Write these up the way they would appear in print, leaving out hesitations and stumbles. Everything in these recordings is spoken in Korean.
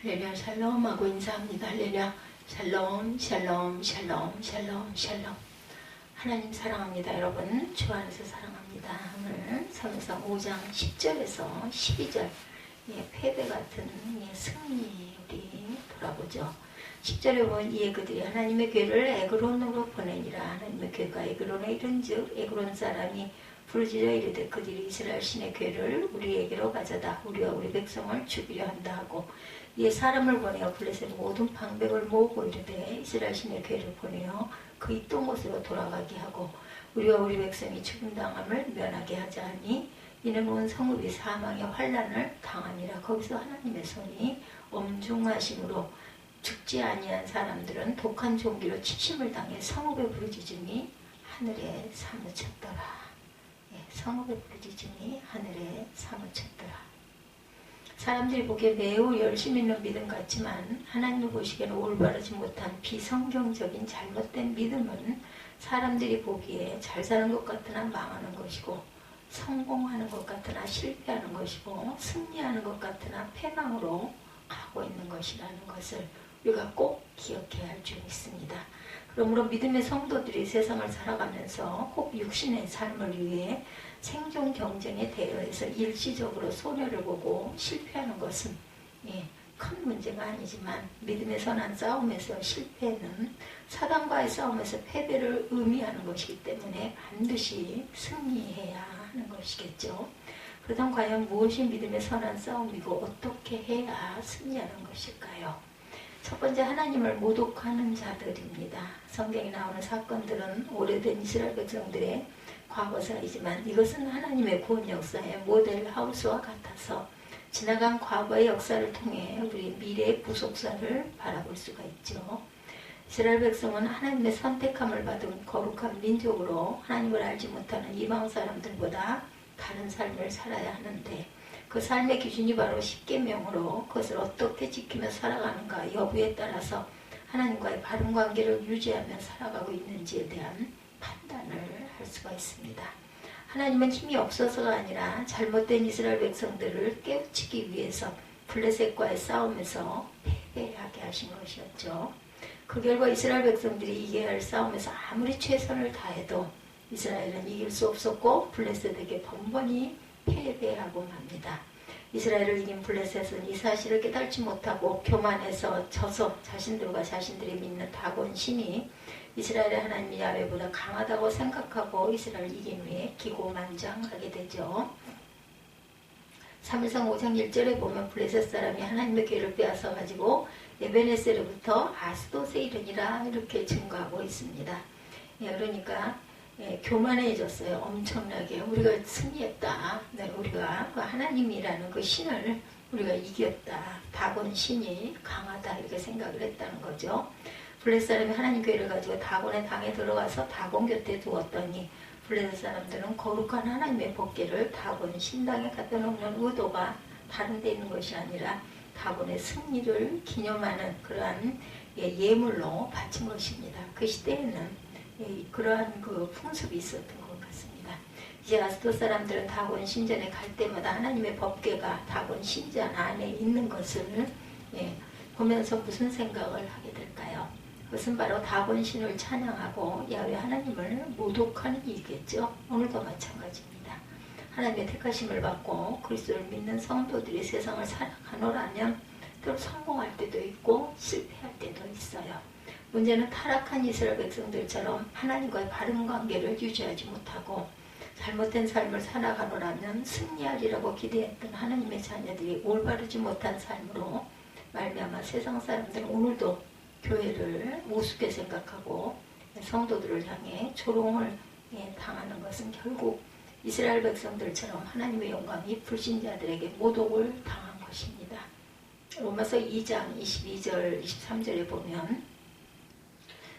할렐루야 샬롬하고 인사합니다. 할렐루야 샬롬 샬롬 샬롬 샬롬 샬롬. 하나님 사랑합니다. 여러분 주 안에서 사랑합니다. 오늘 사무상 5장 10절에서 12절 패배 같은 승리 우리 돌아보죠. 10절에 보면 이에 그들이 하나님의 괴를 에그론으로 보내니라. 하나님의 괴가 에그론에 이른즉 에그론 사람이 부르짖어 이르되 그들이 이스라엘 신의 괴를 우리에게로 가져다 우리와 우리 백성을 죽이려 한다 하고 이에 사람을 보내어 블레셋 모든 방백을 모으고 이르되 이스라엘 신의 괴를 보내어 그 있던 곳으로 돌아가게 하고 우리와 우리 백성이 죽임당함을 면하게 하자 하니 이는 온 성읍이 사망의 환난을 당하니라. 거기서 하나님의 손이 엄중하심으로 죽지 아니한 사람들은 독한 종기로 치심을 당해 성읍의 부르짖음이 하늘에 사무쳤더라. 성읍의 부르짖음이 하늘에 사무쳤더라. 사람들이 보기에 매우 열심 있는 믿음 같지만 하나님이 보시기에는 올바르지 못한 비성경적인 잘못된 믿음은 사람들이 보기에 잘 사는 것 같으나 망하는 것이고 성공하는 것 같으나 실패하는 것이고 승리하는 것 같으나 패망으로 가고 있는 것이라는 것을 우리가 꼭 기억해야 할 줄 믿습니다. 그러므로 믿음의 성도들이 세상을 살아가면서 혹 육신의 삶을 위해 생존 경쟁에 대여해서 일시적으로 손해를 보고 실패하는 것은 큰 문제가 아니지만 믿음의 선한 싸움에서 실패는 사단과의 싸움에서 패배를 의미하는 것이기 때문에 반드시 승리해야 하는 것이겠죠. 그렇다면 과연 무엇이 믿음의 선한 싸움이고 어떻게 해야 승리하는 것일까요? 첫 번째, 하나님을 모독하는 자들입니다. 성경에 나오는 사건들은 오래된 이스라엘 백성들의 과거사이지만 이것은 하나님의 구원 역사의 모델 하우스와 같아서 지나간 과거의 역사를 통해 우리 미래의 부속사를 바라볼 수가 있죠. 이스라엘 백성은 하나님의 선택함을 받은 거룩한 민족으로 하나님을 알지 못하는 이방 사람들보다 다른 삶을 살아야 하는데 그 삶의 기준이 바로 십계명으로 그것을 어떻게 지키며 살아가는가 여부에 따라서 하나님과의 바른 관계를 유지하며 살아가고 있는지에 대한 판단을 할 수가 있습니다. 하나님은 힘이 없어서가 아니라 잘못된 이스라엘 백성들을 깨우치기 위해서 블레셋과의 싸움에서 패배하게 하신 것이었죠. 그 결과 이스라엘 백성들이 이겨야 할 싸움에서 아무리 최선을 다해도 이스라엘은 이길 수 없었고 블레셋에게 번번이 패배하고 맙니다. 이스라엘을 이긴 블레셋은 이 사실을 깨닫지 못하고 교만해서 져서 자신들과 자신들이 믿는 다곤 신이 이스라엘의 하나님 야훼보다 강하다고 생각하고 이스라엘을 이긴 후에 기고만장하게 되죠. 사무상 5장 1절에 보면 블레셋 사람이 하나님의 괴를 빼앗아 가지고 에베네셀로부터 아스돗에 이르니라 이렇게 증거하고 있습니다. 그러니까 교만해졌어요. 엄청나게 우리가 승리했다. 우리가 하나님이라는 그 신을 우리가 이겼다. 다곤 신이 강하다 이렇게 생각을 했다는 거죠. 블레셋 사람이 하나님 괴를 가지고 다곤의 당에 들어가서 다곤 곁에 두었더니 블레셋 사람들은 거룩한 하나님의 법궤를 다곤 신당에 갖다 놓는 의도가 다른 데 있는 것이 아니라 다곤의 승리를 기념하는 그러한 예물로 바친 것입니다. 그 시대에는 그러한 그 풍습이 있었던 것 같습니다. 이제 아스돗 사람들은 다곤 신전에 갈 때마다 하나님의 법궤가 다곤 신전 안에 있는 것을 보면서 무슨 생각을 하게 될까요? 그것은 바로 다곤 신을 찬양하고 야훼 하나님을 모독하는 일이겠죠. 오늘도 마찬가지입니다. 하나님의 택하심을 받고 그리스도를 믿는 성도들이 세상을 살아가노라면 때로 성공할 때도 있고 실패할 때도 있어요. 문제는 타락한 이스라엘 백성들처럼 하나님과의 바른 관계를 유지하지 못하고 잘못된 삶을 살아가노라면 승리하리라고 기대했던 하나님의 자녀들이 올바르지 못한 삶으로 말미암아 세상 사람들은 오늘도 교회를 우습게 생각하고 성도들을 향해 조롱을 당하는 것은 결국 이스라엘 백성들처럼 하나님의 영광이 불신자들에게 모독을 당한 것입니다. 로마서 2장 22절 23절에 보면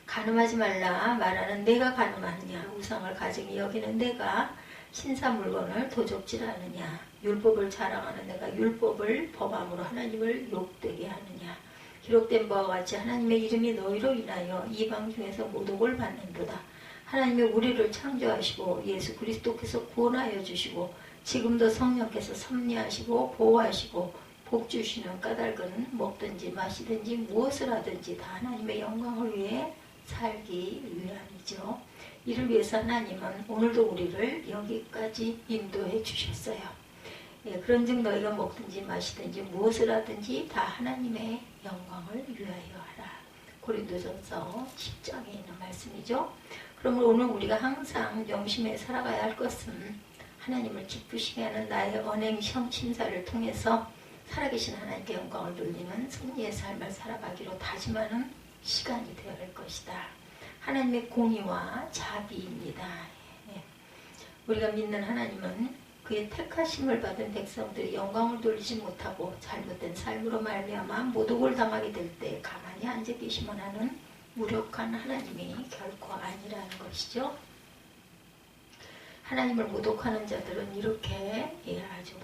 간음하지 말라 말하는 내가 간음하느냐 우상을 가증히 여기는 내가 신사 물건을 도적질하느냐 율법을 자랑하는 내가 율법을 범함으로 하나님을 욕되게 하느냐 기록된 바와 같이 하나님의 이름이 너희로 인하여 이방 중에서 모독을 받는도다. 하나님의 우리를 창조하시고 예수 그리스도께서 구원하여 주시고 지금도 성령께서 섭리하시고 보호하시고 복 주시는 까닭은 먹든지 마시든지 무엇을 하든지 다 하나님의 영광을 위해 살기 위함이죠. 이를 위해서 하나님은 오늘도 우리를 여기까지 인도해 주셨어요. 예, 그런즉 너희가 먹든지 마시든지 무엇을 하든지 다 하나님의 영광을 위하여 하라. 고린도전서 10장에 있는 말씀이죠. 그러므로 오늘 우리가 항상 명심해 살아가야 할 것은 하나님을 기쁘시게 하는 나의 언행 시험 심사를 통해서 살아계신 하나님께 영광을 돌리는 승리의 삶을 살아가기로 다짐하는 시간이 되어야 할 것이다. 하나님의 공의와 자비입니다. 예. 우리가 믿는 하나님은 그의 택하심을 받은 백성들이 영광을 돌리지 못하고 잘못된 삶으로 말미암아 모독을 당하게 될 때 가만히 앉아 계시만 하는 무력한 하나님이 결코 아니라는 것이죠. 하나님을 모독하는 자들은 이렇게 아주